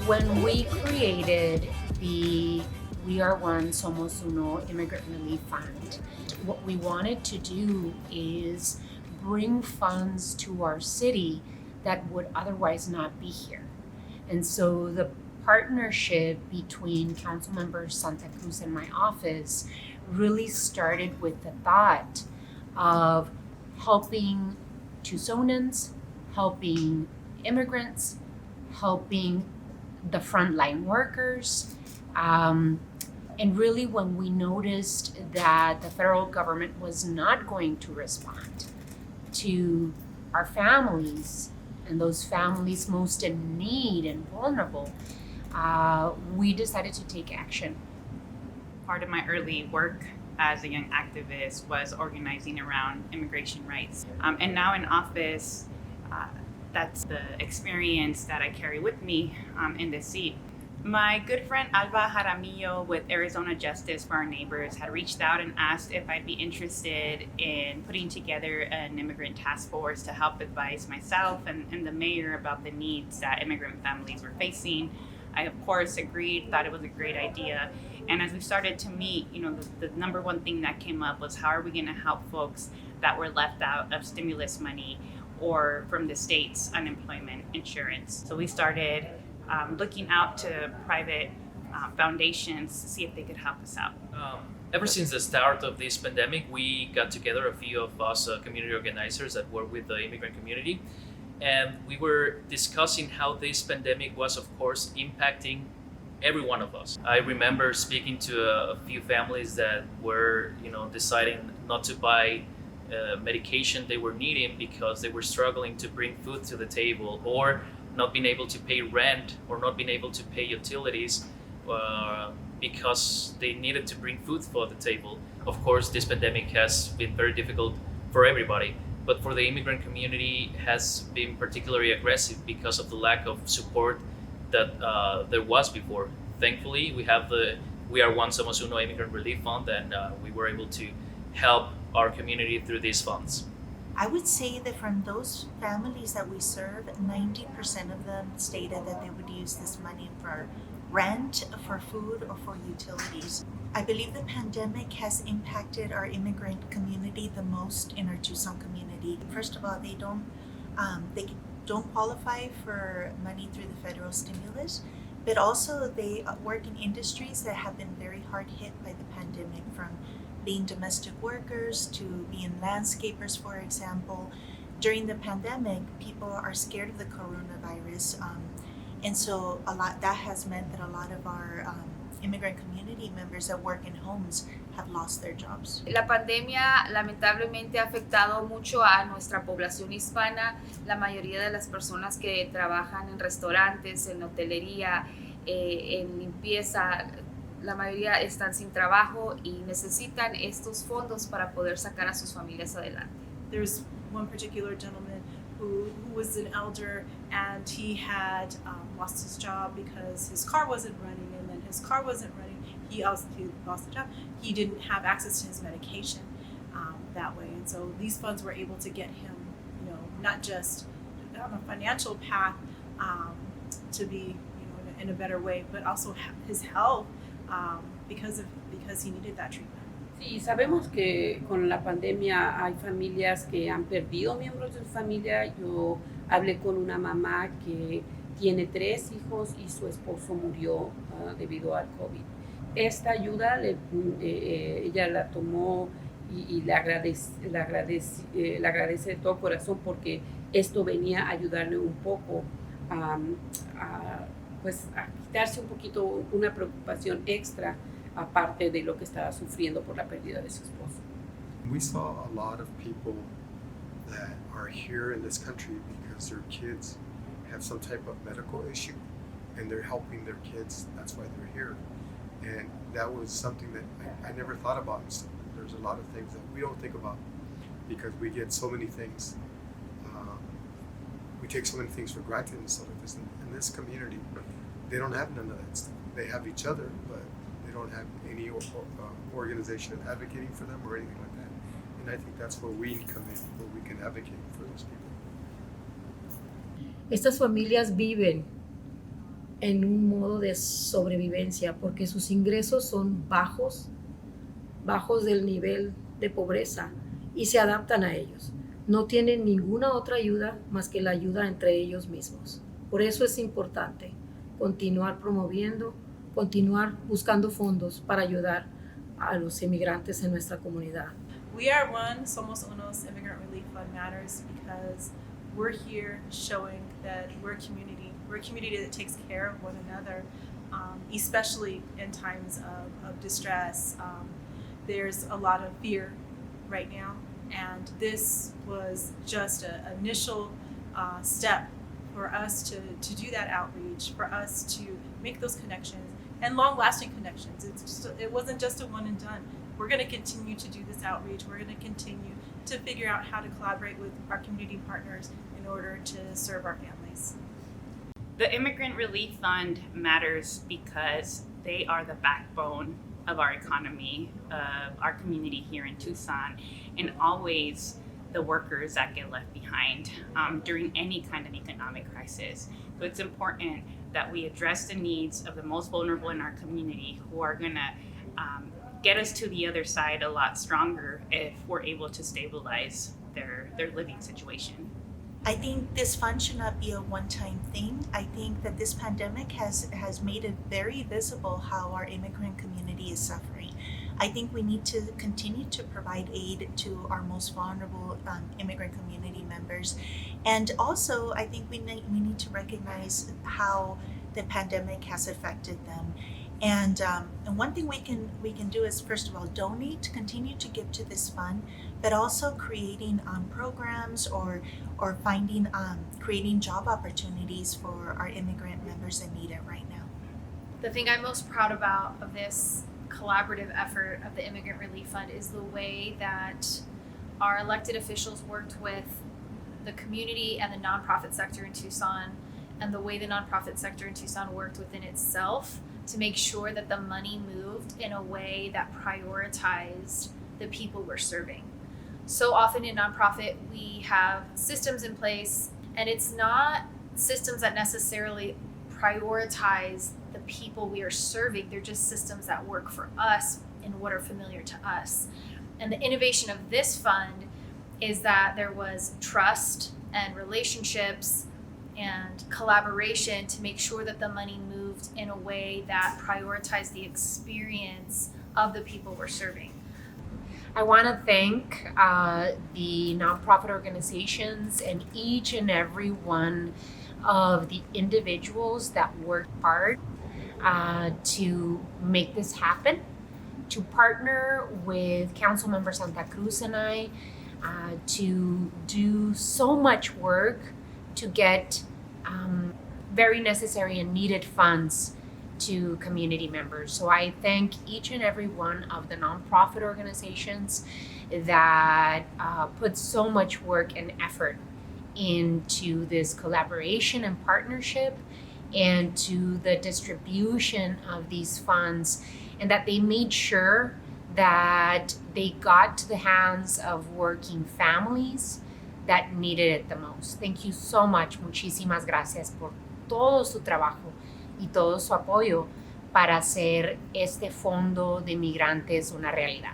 When we created the We Are One Somos Uno Immigrant Relief Fund, what we wanted to do is bring funds to our city that would otherwise not be here. And so the partnership between Councilmember Santa Cruz and my office really started with the thought of helping Tucsonans, helping immigrants, helping the frontline workers. And really, when we noticed that the federal government was not going to respond to our families and those families most in need and vulnerable, we decided to take action. Part of my early work as a young activist was organizing around immigration rights. And now in office, that's the experience that I carry with me in this seat. My good friend Alba Jaramillo with Arizona Justice for Our Neighbors had reached out and asked if I'd be interested in putting together an immigrant task force to help advise myself and the mayor about the needs that immigrant families were facing. I, of course, agreed, thought it was a great idea. And as we started to meet, the number one thing that came up was how are we going to help folks that were left out of stimulus money or from the state's unemployment insurance. So we started looking out to private foundations to see if they could help us out. Ever since the start of this pandemic, we got together, a few of us community organizers that work with the immigrant community, and we were discussing how this pandemic was, of course, impacting every one of us. I remember speaking to a few families that were, deciding not to buy medication they were needing because they were struggling to bring food to the table, or not being able to pay rent, or not being able to pay utilities because they needed to bring food for the table. Of course, this pandemic has been very difficult for everybody, but for the immigrant community has been particularly aggressive because of the lack of support that there was before. Thankfully, we have the We Are One Somos Uno Immigrant Relief Fund, and we were able to help our community through these funds. I would say that from those families that we serve, 90% of them stated that they would use this money for rent, for food, or for utilities. I believe the pandemic has impacted our immigrant community the most in our Tucson community. First of all, they don't qualify for money through the federal stimulus, but also they work in industries that have been very hard hit by the pandemic, from being domestic workers to being landscapers, for example. During the pandemic, people are scared of the coronavirus, and so that has meant that a lot of our immigrant community members that work in homes have lost their jobs. La pandemia lamentablemente ha afectado mucho a nuestra población hispana. La mayoría de las personas que trabajan en restaurantes, en hotelería, en limpieza, la mayoría están sin trabajo y necesitan estos fondos para poder sacar a sus familias adelante. There's one particular gentleman who was an elder, and he had lost his job because his car wasn't running, and then his car wasn't running. He lost the job. He didn't have access to his medication that way, and so these funds were able to get him, not just on a financial path to be, in a better way, but also his health. Because he needed that treatment. Sí, sabemos que con la pandemia hay familias que han perdido miembros de su familia. Yo hablé con una mamá que tiene 3 hijos y su esposo murió debido al COVID. Esta ayuda ella la tomó y le agradece de todo corazón, porque esto venía a ayudarle un poco a quitarse un poquito una preocupación extra, aparte de lo que estaba sufriendo por la pérdida de su esposo. We saw a lot of people that are here in this country because their kids have some type of medical issue, and they're helping their kids. That's why they're here. And that was something that I never thought about. There's a lot of things that we don't think about because we get so many things. We take so many things for granted and stuff like this. In this community, they don't have none of that stuff. They have each other, but they don't have any organization advocating for them or anything like that. And I think that's where we come in, where we can advocate for those people. Estas familias viven en un modo de sobrevivencia porque sus ingresos son bajos del nivel de pobreza y se adaptan a ellos. No tienen ninguna otra ayuda más que la ayuda entre ellos mismos. Por eso es importante continuar promoviendo, continuar buscando fondos para ayudar a los inmigrantes en nuestra comunidad. We Are One, Somos Uno's Immigrant Relief Fund matters because we're here showing that we're a community. We're a community that takes care of one another, especially in times of distress. There's a lot of fear right now, and this was just an initial step for us to do that outreach, for us to make those connections and long-lasting connections. It wasn't just a one and done. We're going to continue to do this outreach. We're going to continue to figure out how to collaborate with our community partners in order to serve our families. The Immigrant Relief Fund matters because they are the backbone of our economy, of our community here in Tucson, and always the workers that get left behind during any kind of economic crisis. So it's important that we address the needs of the most vulnerable in our community, who are gonna get us to the other side a lot stronger if we're able to stabilize their living situation. I think this fund should not be a one-time thing. I think that this pandemic has made it very visible how our immigrant community is suffering. I think we need to continue to provide aid to our most vulnerable immigrant community members. And also, I think we need to recognize how the pandemic has affected them. And one thing we can do is, first of all, donate, continue to give to this fund, but also creating programs or finding creating job opportunities for our immigrant members that need it right now. The thing I'm most proud about of this collaborative effort of the Immigrant Relief Fund is the way that our elected officials worked with the community and the nonprofit sector in Tucson, and the way the nonprofit sector in Tucson worked within itself to make sure that the money moved in a way that prioritized the people we're serving. So often in nonprofit, we have systems in place, and it's not systems that necessarily prioritize the people we are serving. They're just systems that work for us and what are familiar to us. And the innovation of this fund is that there was trust and relationships and collaboration to make sure that the money moved in a way that prioritized the experience of the people we're serving. I want to thank the nonprofit organizations and each and every one of the individuals that worked hard to make this happen, to partner with Councilmember Santa Cruz and I to do so much work to get very necessary and needed funds to community members. So I thank each and every one of the nonprofit organizations that put so much work and effort into this collaboration and partnership, and to the distribution of these funds, and that they made sure that they got to the hands of working families that needed it the most. Thank you so much. Muchísimas gracias por todo su trabajo y todo su apoyo para hacer este fondo de migrantes una realidad.